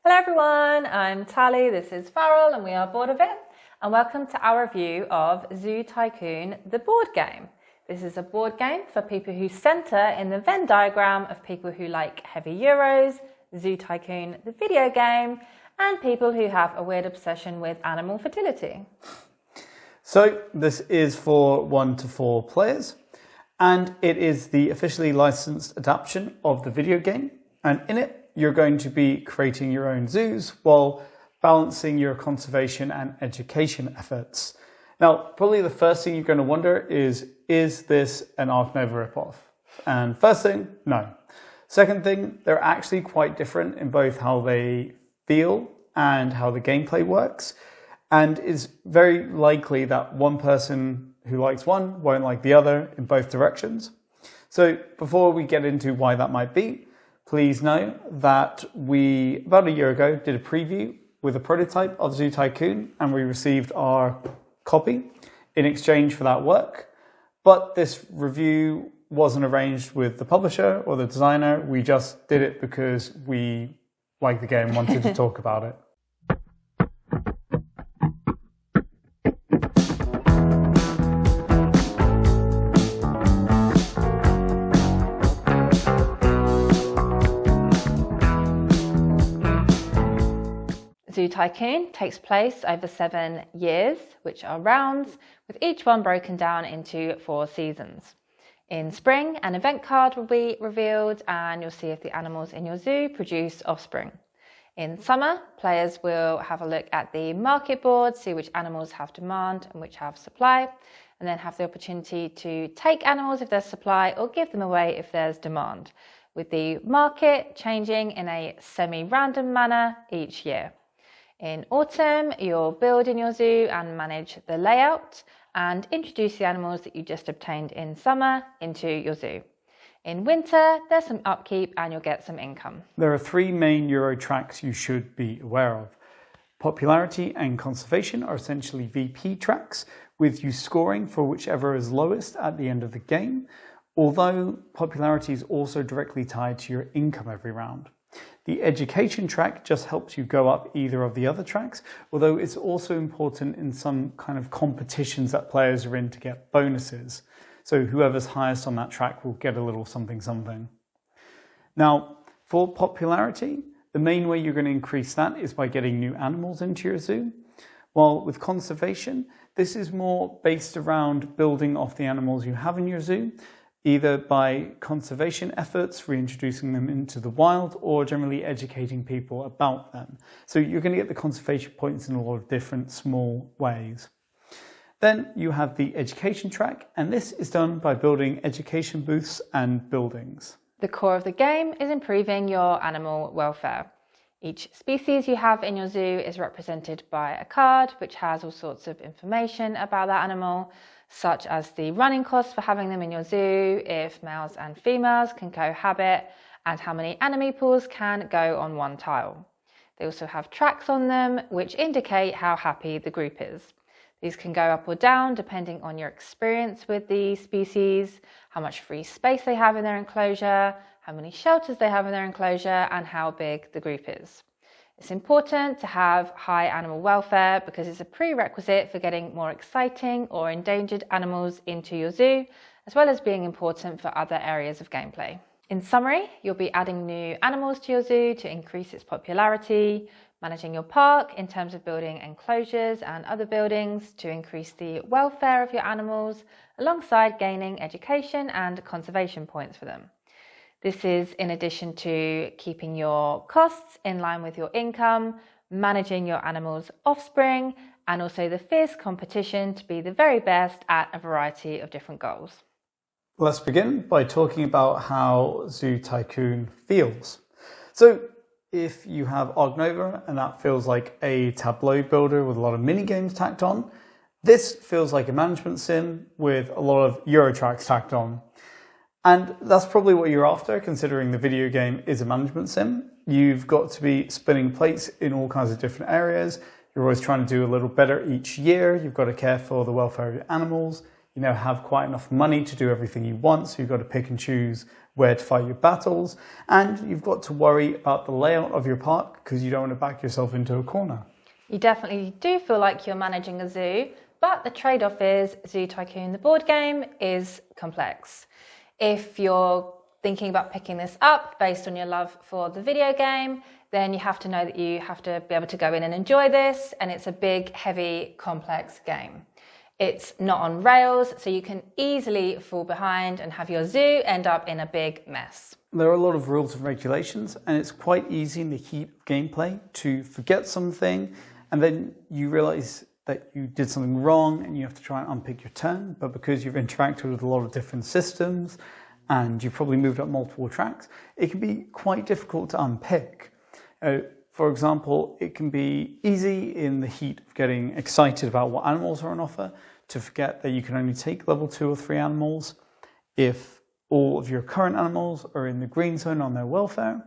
Hello everyone, I'm Tally, this is Farrell and we are bored of it, and welcome to our review of Zoo Tycoon, the board game. This is a board game for people who centre in the Venn diagram of people who like heavy Euros, Zoo Tycoon, the video game, and people who have a weird obsession with animal fertility. So this is for 1 to 4 players, and it is the officially licensed adaptation of the video game, and in it you're going to be creating your own zoos while balancing your conservation and education efforts. Now, probably the first thing you're going to wonder is this an Ark Nova ripoff? And first thing, no. Second thing, they're actually quite different in both how they feel and how the gameplay works. And it's very likely that one person who likes one won't like the other in both directions. So before we get into why that might be, please know that we, about a year ago, did a preview with a prototype of Zoo Tycoon, and we received our copy in exchange for that work. But this review wasn't arranged with the publisher or the designer. We just did it because we liked the game and wanted to talk about it. Zoo Tycoon takes place over 7 years, which are rounds, with each one broken down into 4 seasons. In spring, an event card will be revealed and you'll see if the animals in your zoo produce offspring. In summer, players will have a look at the market board, see which animals have demand and which have supply, and then have the opportunity to take animals if there's supply or give them away if there's demand, with the market changing in a semi-random manner each year. In autumn, you'll build in your zoo and manage the layout and introduce the animals that you just obtained in summer into your zoo. In winter, there's some upkeep and you'll get some income. There are 3 main Euro tracks you should be aware of. Popularity and conservation are essentially VP tracks, with you scoring for whichever is lowest at the end of the game, although popularity is also directly tied to your income every round. The education track just helps you go up either of the other tracks, although it's also important in some kind of competitions that players are in to get bonuses. So whoever's highest on that track will get a little something something. Now, for popularity, the main way you're going to increase that is by getting new animals into your zoo. While with conservation, this is more based around building off the animals you have in your zoo, either by conservation efforts, reintroducing them into the wild, or generally educating people about them. So you're going to get the conservation points in a lot of different small ways. Then you have the education track, and this is done by building education booths and buildings. The core of the game is improving your animal welfare. Each species you have in your zoo is represented by a card which has all sorts of information about that animal, such as the running costs for having them in your zoo, if males and females can cohabit, and how many enemy pools can go on one tile. They also have tracks on them which indicate how happy the group is. These can go up or down depending on your experience with the species, how much free space they have in their enclosure, how many shelters they have in their enclosure, and how big the group is. It's important to have high animal welfare because it's a prerequisite for getting more exciting or endangered animals into your zoo, as well as being important for other areas of gameplay. In summary, you'll be adding new animals to your zoo to increase its popularity, managing your park in terms of building enclosures and other buildings to increase the welfare of your animals, alongside gaining education and conservation points for them. This is in addition to keeping your costs in line with your income, managing your animals' offspring, and also the fierce competition to be the very best at a variety of different goals. Let's begin by talking about how Zoo Tycoon feels. So if you have Ark Nova and that feels like a tableau builder with a lot of mini games tacked on, this feels like a management sim with a lot of Euro tracks tacked on. And that's probably what you're after, considering the video game is a management sim. You've got to be spinning plates in all kinds of different areas. You're always trying to do a little better each year. You've got to care for the welfare of your animals. have quite enough money to do everything you want, so you've got to pick and choose where to fight your battles, and you've got to worry about the layout of your park because you don't want to back yourself into a corner. You definitely do feel like you're managing a zoo, but the trade-off is Zoo Tycoon, the board game, is complex. If you're thinking about picking this up based on your love for the video game, then you have to know that you have to be able to go in and enjoy this, and it's a big, heavy, complex game. It's not on rails, so you can easily fall behind and have your zoo end up in a big mess. There are a lot of rules and regulations, and it's quite easy in the heat of gameplay to forget something, and then you realize that you did something wrong and you have to try and unpick your turn. But because you've interacted with a lot of different systems and you've probably moved up multiple tracks, it can be quite difficult to unpick. For example, it can be easy in the heat of getting excited about what animals are on offer to forget that you can only take level 2 or 3 animals if all of your current animals are in the green zone on their welfare.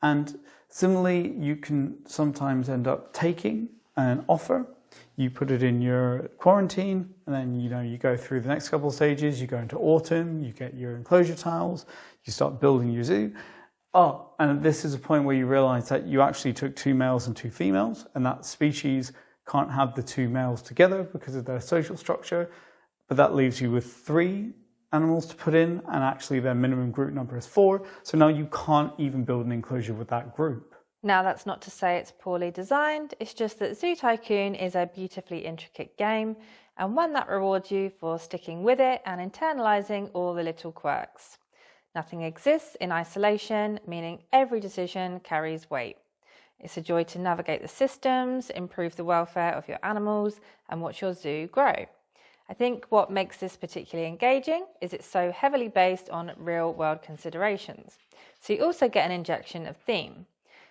And similarly, you can sometimes end up taking an offer, you put it in your quarantine, and then you go through the next couple of stages, you go into autumn, you get your enclosure tiles, you start building your zoo. Oh, and this is a point where you realize that you actually took 2 males and 2 females, and that species can't have the 2 males together because of their social structure, but that leaves you with 3 animals to put in, and actually their minimum group number is 4, so now you can't even build an enclosure with that group. Now, that's not to say it's poorly designed, it's just that Zoo Tycoon is a beautifully intricate game, and one that rewards you for sticking with it and internalising all the little quirks. Nothing exists in isolation, meaning every decision carries weight. It's a joy to navigate the systems, improve the welfare of your animals, and watch your zoo grow. I think what makes this particularly engaging is it's so heavily based on real-world considerations. So you also get an injection of theme.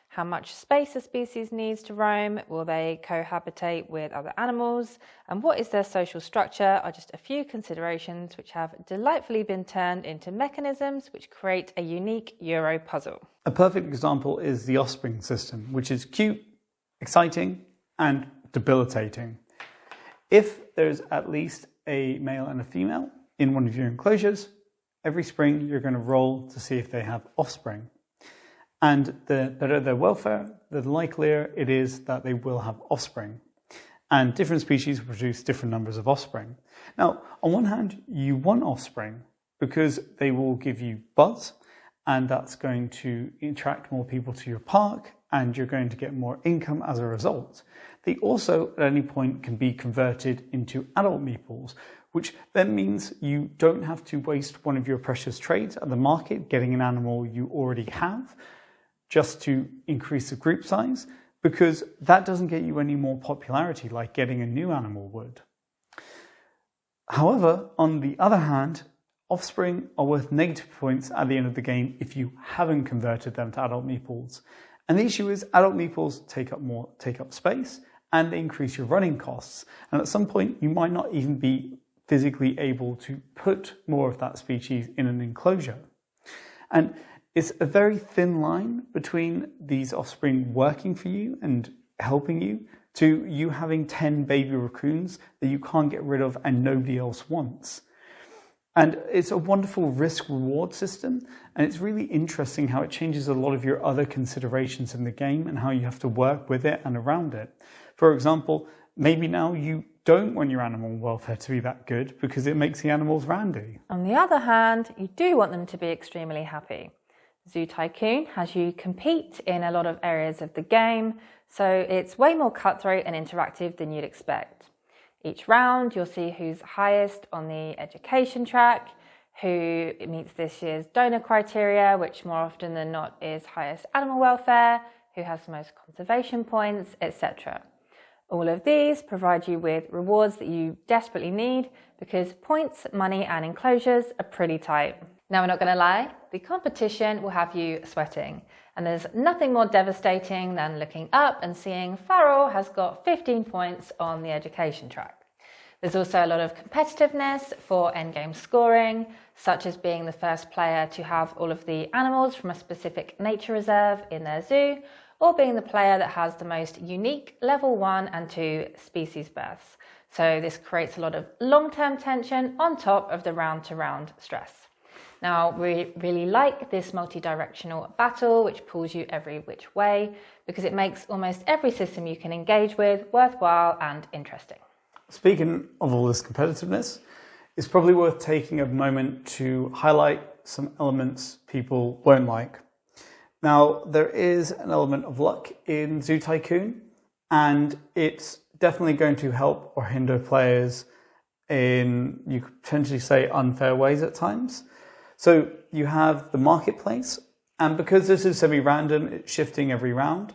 How much space a species needs to roam? Will they cohabitate with other animals? And what is their social structure are just a few considerations which have delightfully been turned into mechanisms which create a unique Euro puzzle. A perfect example is the offspring system, which is cute, exciting, and debilitating. If there's at least a male and a female in one of your enclosures, every spring you're going to roll to see if they have offspring. And the better their welfare, the likelier it is that they will have offspring. And different species produce different numbers of offspring. Now, on one hand, you want offspring because they will give you buzz, and that's going to attract more people to your park, and you're going to get more income as a result. They also, at any point, can be converted into adult meeples, which then means you don't have to waste one of your precious trades at the market getting an animal you already have, just to increase the group size, because that doesn't get you any more popularity like getting a new animal would. However, on the other hand, offspring are worth negative points at the end of the game if you haven't converted them to adult meeples. And the issue is adult meeples take up space and they increase your running costs. And at some point, you might not even be physically able to put more of that species in an enclosure. And it's a very thin line between these offspring working for you and helping you to you having 10 baby raccoons that you can't get rid of and nobody else wants. And it's a wonderful risk-reward system, and it's really interesting how it changes a lot of your other considerations in the game and how you have to work with it and around it. For example, maybe now you don't want your animal welfare to be that good because it makes the animals randy. On the other hand, you do want them to be extremely happy. Zoo Tycoon has you compete in a lot of areas of the game, so it's way more cutthroat and interactive than you'd expect. Each round, you'll see who's highest on the education track, who meets this year's donor criteria, which more often than not is highest animal welfare, who has the most conservation points, etc. All of these provide you with rewards that you desperately need because points, money and enclosures are pretty tight. Now, we're not going to lie, the competition will have you sweating. And there's nothing more devastating than looking up and seeing Farrell has got 15 points on the education track. There's also a lot of competitiveness for endgame scoring, such as being the first player to have all of the animals from a specific nature reserve in their zoo, or being the player that has the most unique level 1 and 2 species births. So this creates a lot of long-term tension on top of the round-to-round stress. Now, we really like this multi-directional battle, which pulls you every which way, because it makes almost every system you can engage with worthwhile and interesting. Speaking of all this competitiveness, it's probably worth taking a moment to highlight some elements people won't like. Now, there is an element of luck in Zoo Tycoon, and it's definitely going to help or hinder players in, you could potentially say, unfair ways at times. So you have the marketplace, and because this is semi-random, it's shifting every round.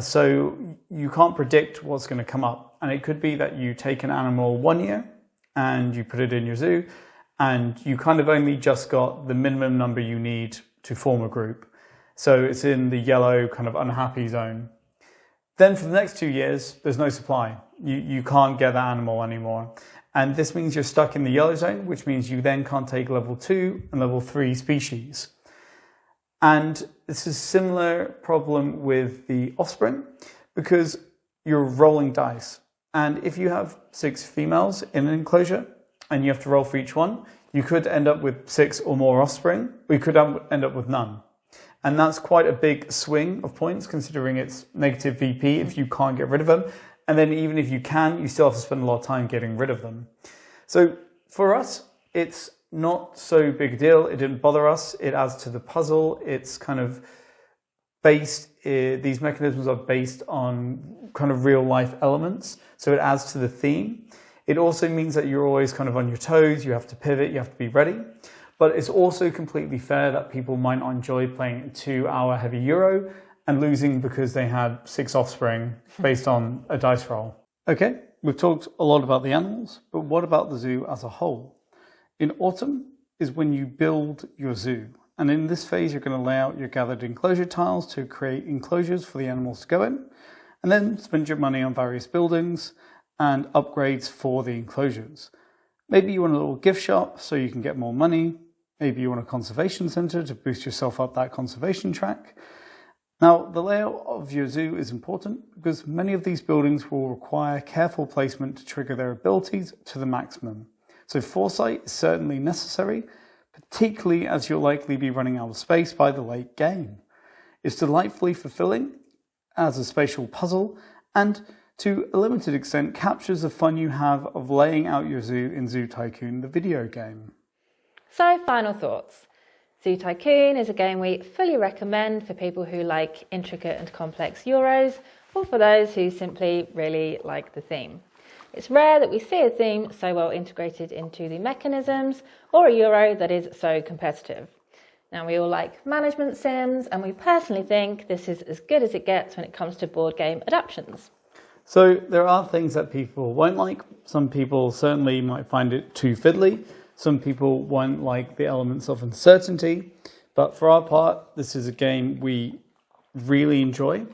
So you can't predict what's going to come up. And it could be that you take an animal one year and you put it in your zoo, and you kind of only just got the minimum number you need to form a group. So it's in the yellow kind of unhappy zone. Then for the next 2 years, there's no supply. You can't get that animal anymore. And this means you're stuck in the yellow zone, which means you then can't take level 2 and level 3 species. And this is a similar problem with the offspring, because you're rolling dice. And if you have 6 females in an enclosure and you have to roll for each one, you could end up with 6 or more offspring, or you could end up with none. And that's quite a big swing of points, considering it's negative VP if you can't get rid of them. And then even if you can, you still have to spend a lot of time getting rid of them. So for us, it's not so big a deal. It didn't bother us. It adds to the puzzle. It's kind of based, these mechanisms are based on kind of real life elements. So it adds to the theme. It also means that you're always kind of on your toes. You have to pivot. You have to be ready. But it's also completely fair that people might not enjoy playing a 2-hour heavy Euro and losing because they had 6 offspring based on a dice roll. Okay, we've talked a lot about the animals, but what about the zoo as a whole? In autumn is when you build your zoo. And in this phase, you're going to lay out your gathered enclosure tiles to create enclosures for the animals to go in, and then spend your money on various buildings and upgrades for the enclosures. Maybe you want a little gift shop so you can get more money. Maybe you want a conservation center to boost yourself up that conservation track. Now, the layout of your zoo is important because many of these buildings will require careful placement to trigger their abilities to the maximum. So foresight is certainly necessary, particularly as you'll likely be running out of space by the late game. It's delightfully fulfilling as a spatial puzzle, and to a limited extent captures the fun you have of laying out your zoo in Zoo Tycoon, the video game. So, final thoughts. Zoo Tycoon is a game we fully recommend for people who like intricate and complex Euros, or for those who simply really like the theme. It's rare that we see a theme so well integrated into the mechanisms, or a Euro that is so competitive. Now, we all like management sims, and we personally think this is as good as it gets when it comes to board game adaptations. So there are things that people won't like. Some people certainly might find it too fiddly. Some people won't like the elements of uncertainty. But for our part, this is a game we really enjoy.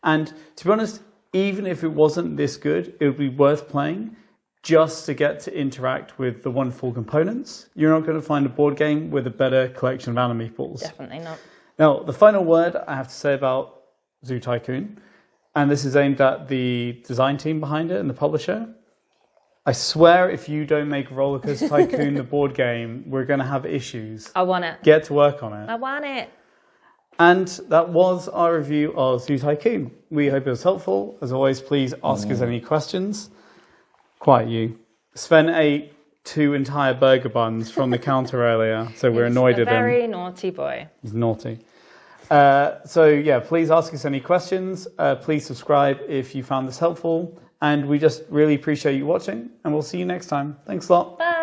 And to be honest, even if it wasn't this good, it would be worth playing just to get to interact with the wonderful components. You're not going to find a board game with a better collection of anime pools. Definitely not. Now, the final word I have to say about Zoo Tycoon, and this is aimed at the design team behind it and the publisher. I swear if you don't make Rollercoaster Tycoon the board game, we're going to have issues. I want it. Get to work on it. I want it. And that was our review of Zoo Tycoon. We hope it was helpful. As always, please ask us any questions. Quiet you. Sven ate 2 entire burger buns from the counter earlier, so we're annoyed at him. Very naughty boy. He's naughty. So yeah, please ask us any questions. Please subscribe if you found this helpful. And we just really appreciate you watching, and we'll see you next time. Thanks a lot. Bye.